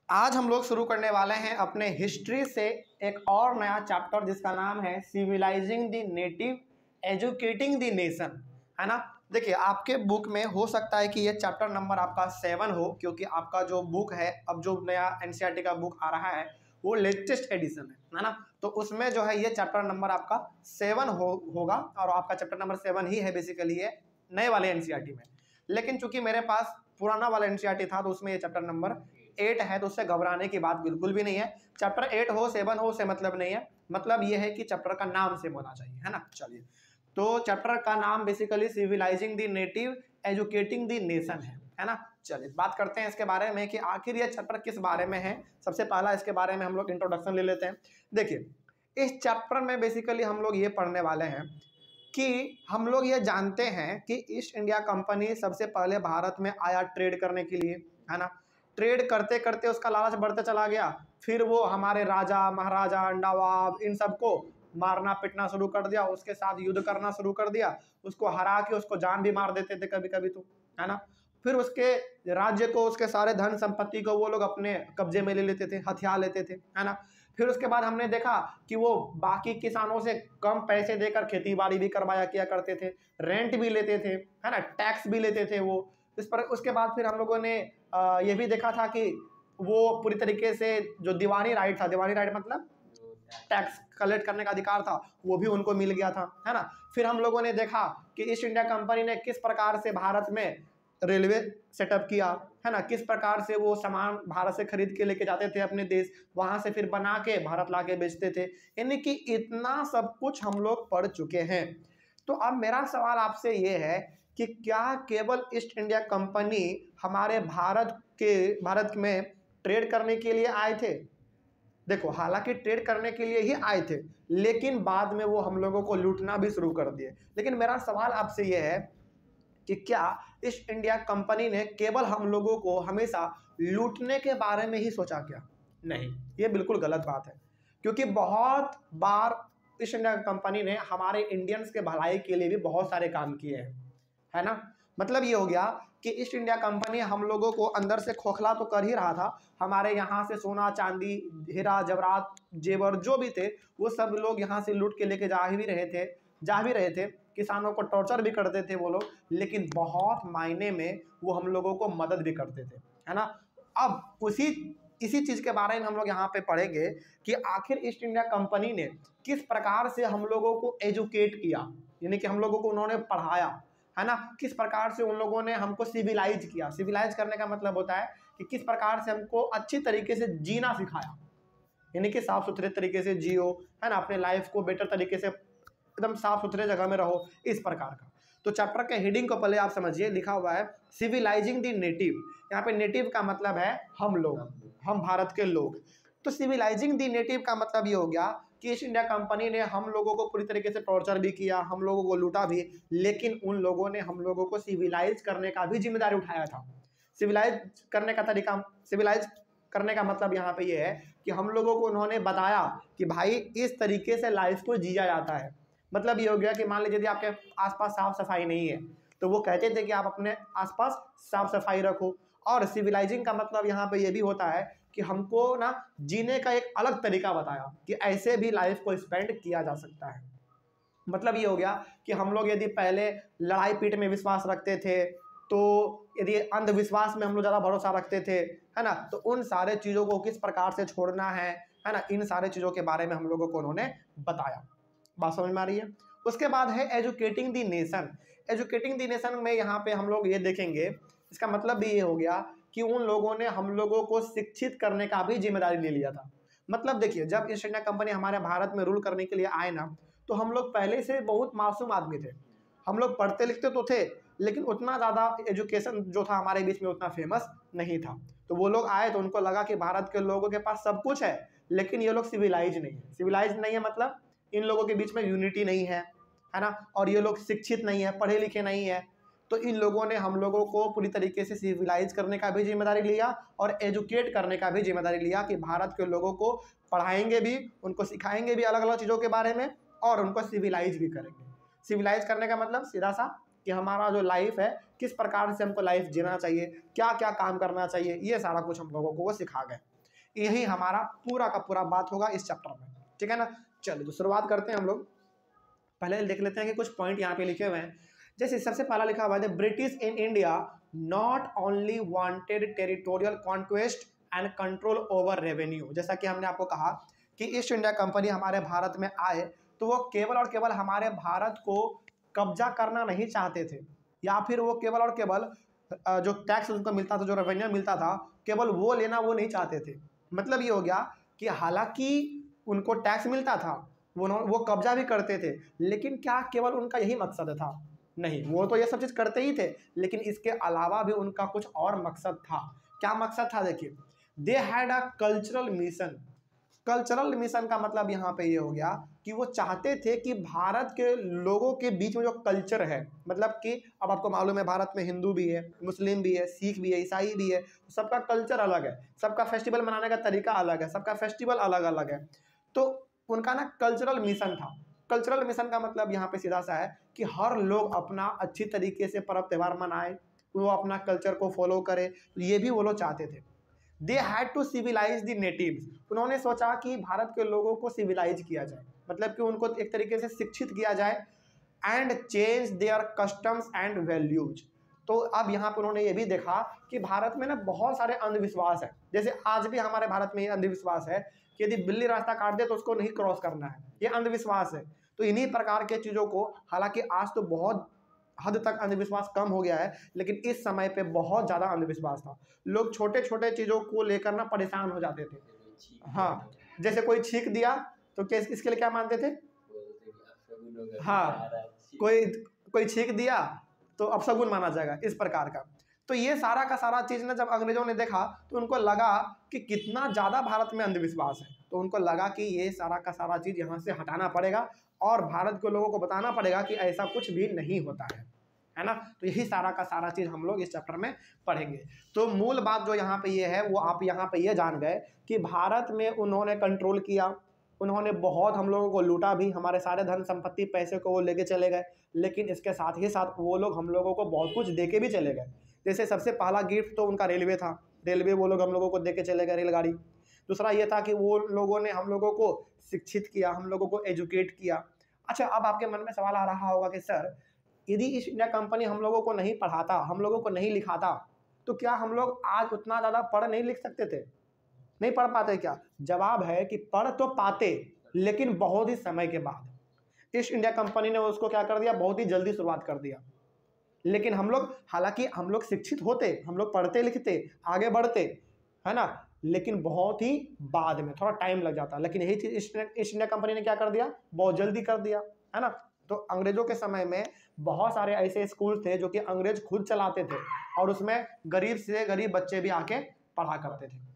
आज हम लोग शुरू करने वाले हैं अपने हिस्ट्री से एक और नया चैप्टर जिसका नाम है civilising the native educating the nation, है ना। देखिए आपके बुक में हो सकता है कि ये चैप्टर नंबर आपका 7 हो, क्योंकि आपका जो बुक है अब जो नया एनसीईआरटी का बुक आ रहा है वो लेटेस्ट एडिशन है ना। तो उसमें जो है ये चैप्टर नंबर आपका 7 होगा और आपका चैप्टर नंबर 7 ही है बेसिकली ये नए वाले एनसीईआरटी में। लेकिन चूंकि मेरे पास पुराना वाला एनसीईआरटी था तो उसमें ये चैप्टर नंबर 8 है, तो उससे घबराने की बात बिल्कुल भी नहीं है। चैप्टर 8 हो 7 हो उससे मतलब नहीं है, मतलब ये है कि चैप्टर का नाम सेम होना चाहिए, है ना। चलिए, तो चैप्टर का नाम basically civilising the native educating the nation है ना। चलिए बात करते हैं इसके बारे में कि आखिर ये चैप्टर किस बारे में है। सबसे पहला इसके बारे में हम लोग इंट्रोडक्शन ले लेते हैं। देखिए इस चैप्टर में बेसिकली हम लोग ये पढ़ने वाले हैं कि हम लोग ये जानते हैं कि ईस्ट इंडिया कंपनी सबसे पहले भारत में आया ट्रेड करने के लिए, है ना। ट्रेड करते करते उसका लालच बढ़ते चला गया, फिर वो हमारे राजा महाराजा नवाब इन सबको मारना पिटना शुरू कर दिया, उसके साथ युद्ध करना शुरू कर दिया, उसको हरा के उसको जान भी मार देते थे कभी कभी, तो है ना। फिर उसके राज्य को उसके सारे धन संपत्ति को वो लोग अपने कब्जे में ले लेते थे, हथियार लेते थे, है ना। फिर उसके बाद हमने देखा कि वो बाकी किसानों से कम पैसे देकर खेती बाड़ी भी करवाया किया करते थे, रेंट भी लेते थे, है ना, टैक्स भी लेते थे वो। इस पर उसके बाद फिर हम लोगों ने ये भी देखा था कि वो पूरी तरीके से जो दीवानी राइट था, दीवानी राइट मतलब टैक्स कलेक्ट करने का अधिकार था, वो भी उनको मिल गया था, है ना। फिर हम लोगों ने देखा कि ईस्ट इंडिया कंपनी ने किस प्रकार से भारत में रेलवे सेटअप किया, है ना, किस प्रकार से वो सामान भारत से खरीद के लेके जाते थे अपने देश, वहां से फिर बना के भारत ला के बेचते थे। यानी कि इतना सब कुछ हम लोग पढ़ चुके हैं। तो अब मेरा सवाल आपसे ये है कि क्या केवल ईस्ट इंडिया कंपनी हमारे भारत में ट्रेड करने के लिए आए थे? देखो हालांकि ट्रेड करने के लिए ही आए थे, लेकिन बाद में वो हम लोगों को लूटना भी शुरू कर दिए। लेकिन मेरा सवाल आपसे ये है कि क्या ईस्ट इंडिया कंपनी ने केवल हम लोगों को हमेशा लूटने के बारे में ही सोचा क्या? नहीं, ये बिल्कुल गलत बात है, क्योंकि बहुत बार ईस्ट इंडिया कंपनी ने हमारे इंडियंस के भलाई के लिए भी बहुत सारे काम किए हैं, है ना। मतलब ये हो गया कि ईस्ट इंडिया कंपनी हम लोगों को अंदर से खोखला तो कर ही रहा था, हमारे यहाँ से सोना चांदी हीरा जवाहरात जेवर जो भी थे वो सब लोग यहाँ से लूट के लेके जा भी रहे थे, किसानों को टॉर्चर भी करते थे वो लोग, लेकिन बहुत मायने में वो हम लोगों को मदद भी करते थे, है ना। अब इसी चीज़ के बारे में हम लोग यहाँ पे पढ़ेंगे कि आखिर ईस्ट इंडिया कंपनी ने किस प्रकार से हम लोगों को एजुकेट किया, यानी कि हम लोगों को उन्होंने पढ़ाया, है ना। किस प्रकार से उन लोगों ने हमको सिविलाइज किया। सिविलाइज करने का मतलब होता है कि किस प्रकार से हमको अच्छी तरीके से जीना सिखाया, यानी कि साफ सुथरे तरीके से जियो, है ना, अपने लाइफ को बेटर तरीके से एकदम साफ सुथरे जगह में रहो, इस प्रकार का। तो चैप्टर के हेडिंग को पहले आप समझिए, लिखा हुआ है सिविलाइजिंग द नेटिव। यहाँ पे नेटिव का मतलब है हम लोग, हम भारत के लोग। तो सिविलाइजिंग द नेटिव का मतलब ये हो गया कि ईस्ट इंडिया कंपनी ने हम लोगों को पूरी तरीके से टॉर्चर भी किया, हम लोगों को लूटा भी, लेकिन उन लोगों ने हम लोगों को सिविलाइज करने का भी जिम्मेदारी उठाया था। सिविलाइज करने का तरीका, सिविलाइज करने का मतलब यहाँ पे ये है कि हम लोगों को उन्होंने बताया कि भाई इस तरीके से लाइफ को जिया जाता है। मतलब ये हो गया कि मान लीजिए यदि आपके आसपास साफ सफाई नहीं है तो वो कहते थे कि आप अपने आसपास साफ सफाई रखो। और सिविलाइजिंग का मतलब यहाँ पे ये भी होता है कि हमको ना जीने का एक अलग तरीका बताया कि ऐसे भी लाइफ को स्पेंड किया जा सकता है। मतलब ये हो गया कि हम लोग यदि पहले लड़ाई पीट में विश्वास रखते थे, तो यदि अंधविश्वास में हम लोग ज़्यादा भरोसा रखते थे, है ना, तो उन सारे चीज़ों को किस प्रकार से छोड़ना है ना, इन सारे चीज़ों के बारे में हम लोगों को उन्होंने बताया। बात समझ में आ रही है? उसके बाद है educating the nation. Educating the nation में यहाँ पे हम लोग ये देखेंगे, इसका मतलब भी ये हो गया कि उन लोगों ने हम लोगों को शिक्षित करने का भी जिम्मेदारी ले लिया था। मतलब देखिए, जब ईस्ट इंडिया कंपनी हमारे भारत में रूल करने के लिए आए ना, तो हम लोग पहले से बहुत मासूम आदमी थे, हम लोग पढ़ते लिखते तो थे, लेकिन उतना ज़्यादा एजुकेशन जो था हमारे बीच में उतना फेमस नहीं था। तो वो लोग आए तो उनको लगा कि भारत के लोगों के पास सब कुछ है, लेकिन ये लोग सिविलाइज नहीं है। सिविलाइज नहीं है मतलब इन लोगों के बीच में यूनिटी नहीं है, है ना, और ये लोग शिक्षित नहीं है, पढ़े लिखे नहीं है। तो इन लोगों ने हम लोगों को पूरी तरीके से सिविलाइज करने का भी जिम्मेदारी लिया और एजुकेट करने का भी जिम्मेदारी लिया कि भारत के लोगों को पढ़ाएंगे भी, उनको सिखाएंगे भी अलग अलग चीज़ों के बारे में, और उनको सिविलाइज भी करेंगे। सिविलाइज करने का मतलब सीधा सा कि हमारा जो लाइफ है किस प्रकार से हमको लाइफ जीना चाहिए, क्या क्या काम करना चाहिए, ये सारा कुछ हम लोगों को वो सिखा गए। यही हमारा पूरा का पूरा बात होगा इस चैप्टर में, ठीक है ना। चलिए तो शुरुआत करते हैं हम लोग। पहले देख लेते हैं कि कुछ पॉइंट यहाँ पे लिखे हुए हैं। जैसे सबसे पहला लिखा हुआ है, British in India not only wanted territorial conquest and control over revenue. जैसा कि हमने आपको कहा कि ईस्ट इंडिया कंपनी हमारे भारत में आए तो वो केवल और केवल हमारे भारत को कब्जा करना नहीं चाहते थे, या फिर वो केवल और केवल जो टैक्स उनको मिलता था, जो रेवेन्यू मिलता था, केवल वो लेना वो नहीं चाहते थे। मतलब ये हो गया कि हालांकि उनको टैक्स मिलता था, वो कब्जा भी करते थे, लेकिन क्या केवल उनका यही मकसद था? नहीं, वो तो ये सब चीज़ करते ही थे, लेकिन इसके अलावा भी उनका कुछ और मकसद था। क्या मकसद था? देखिए, they had a cultural mission. Cultural mission का मतलब यहाँ पे ये हो गया कि वो चाहते थे कि भारत के लोगों के बीच में जो कल्चर है, मतलब कि अब आपको मालूम है भारत में हिंदू भी है, मुस्लिम भी है, सिख भी है, ईसाई भी है, सबका कल्चर अलग है, सबका फेस्टिवल मनाने का तरीका अलग है, सबका फेस्टिवल अलग अलग है। तो उनका ना कल्चरल मिशन था। कल्चरल मिशन का मतलब यहाँ पे सीधा सा है कि हर लोग अपना अच्छी तरीके से पर्व त्यौहार मनाए, वो अपना कल्चर को फॉलो करे, ये भी वो लोग चाहते थे। They had to civilize the natives. उन्होंने सोचा कि भारत के लोगों को सिविलाइज किया जाए, मतलब कि उनको एक तरीके से शिक्षित किया जाए, and change their customs and values. तो अब यहाँ पर उन्होंने ये भी देखा कि भारत में ना बहुत सारे अंधविश्वास है। जैसे आज भी हमारे भारत में ये अंधविश्वास है कि यदि बिल्ली रास्ता काट दे तो उसको नहीं क्रॉस करना है, ये अंधविश्वास है। तो इन्हीं प्रकार के चीज़ों को, हालांकि आज तो बहुत हद तक अंधविश्वास कम हो गया है, लेकिन इस समय पे बहुत ज़्यादा अंधविश्वास था। लोग छोटे छोटे चीज़ों को लेकर ना परेशान हो जाते थे। हाँ, जैसे कोई छींक दिया तो क्या इसके लिए क्या मानते थे? हाँ, कोई कोई छींक दिया तो अपशगुन माना जाएगा, इस प्रकार का। तो ये सारा का सारा चीज़ ना जब अंग्रेजों ने देखा तो उनको लगा कि कितना ज़्यादा भारत में अंधविश्वास है, तो उनको लगा कि ये सारा का सारा चीज़ यहाँ से हटाना पड़ेगा और भारत के लोगों को बताना पड़ेगा कि ऐसा कुछ भी नहीं होता है ना। तो यही सारा का सारा चीज़ हम लोग इस चैप्टर में पढ़ेंगे। तो मूल बात जो यहाँ पे ये है, वो आप यहाँ पे ये जान गए कि भारत में उन्होंने कंट्रोल किया, उन्होंने बहुत हम लोगों को लूटा भी, हमारे सारे धन संपत्ति पैसे को वो लेके चले गए, लेकिन इसके साथ ही साथ वो लोग हम लोगों को बहुत कुछ दे के भी चले गए। जैसे सबसे पहला गिफ्ट तो उनका रेलवे था, रेलवे वो लोग हम लोगों को दे के चले गए, रेलगाड़ी। दूसरा ये था कि वो लोगों ने हम लोगों को शिक्षित किया, हम लोगों को एजुकेट किया। अच्छा, अब आपके मन में सवाल आ रहा होगा कि सर, यदि ईस्ट इंडिया कंपनी हम लोगों को नहीं पढ़ाता, हम लोगों को नहीं लिखाता, तो क्या हम लोग आज उतना ज़्यादा पढ़ नहीं लिख सकते थे? नहीं पढ़ पाते क्या? जवाब है कि पढ़ तो पाते, लेकिन बहुत ही समय के बाद। ईस्ट इंडिया कंपनी ने उसको क्या कर दिया, बहुत ही जल्दी शुरुआत कर दिया। लेकिन हम लोग, हालांकि हम लोग शिक्षित होते, हम लोग पढ़ते लिखते, आगे बढ़ते, है ना, लेकिन बहुत ही बाद में, थोड़ा टाइम लग जाता। लेकिन यही चीज़ ईस्ट इंडिया कंपनी ने क्या कर दिया, बहुत जल्दी कर दिया, है ना। तो अंग्रेजों के समय में बहुत सारे ऐसे स्कूल थे जो कि अंग्रेज खुद चलाते थे, और उसमें गरीब से गरीब बच्चे भी आके पढ़ा करते थे।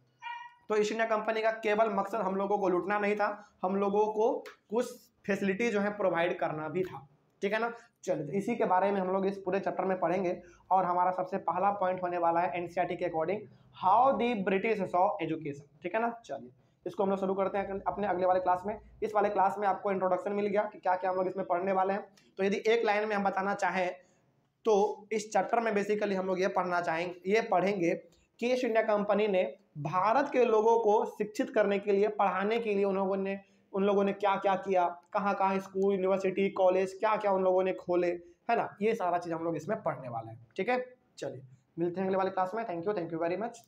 तो ईस्ट इंडिया कंपनी का केवल मकसद हम लोगों को लूटना नहीं था, हम लोगों को कुछ फैसिलिटी जो है प्रोवाइड करना भी था, ठीक है ना। चलिए, तो इसी के बारे में हम लोग इस पूरे चैप्टर में पढ़ेंगे, और हमारा सबसे पहला पॉइंट होने वाला है एनसीईआरटी के according, how the British saw education, ठीक है ना। चलिए, इसको हम लोग शुरू करते हैं अपने अगले वाले क्लास में। इस वाले क्लास में आपको इंट्रोडक्शन मिल गया कि क्या क्या हम लोग इसमें पढ़ने वाले हैं। तो यदि एक लाइन में हम बताना चाहें तो इस चैप्टर में बेसिकली हम लोग ये पढ़ेंगे कि ईस्ट इंडिया कंपनी ने भारत के लोगों को शिक्षित करने के लिए, पढ़ाने के लिए उन लोगों ने क्या क्या किया, कहाँ कहाँ स्कूल, यूनिवर्सिटी, कॉलेज क्या क्या उन लोगों ने खोले, है ना। ये सारा चीज़ हम लोग इसमें पढ़ने वाले हैं, ठीक है। चलिए, मिलते हैं अगले वाले क्लास में। Thank you very much.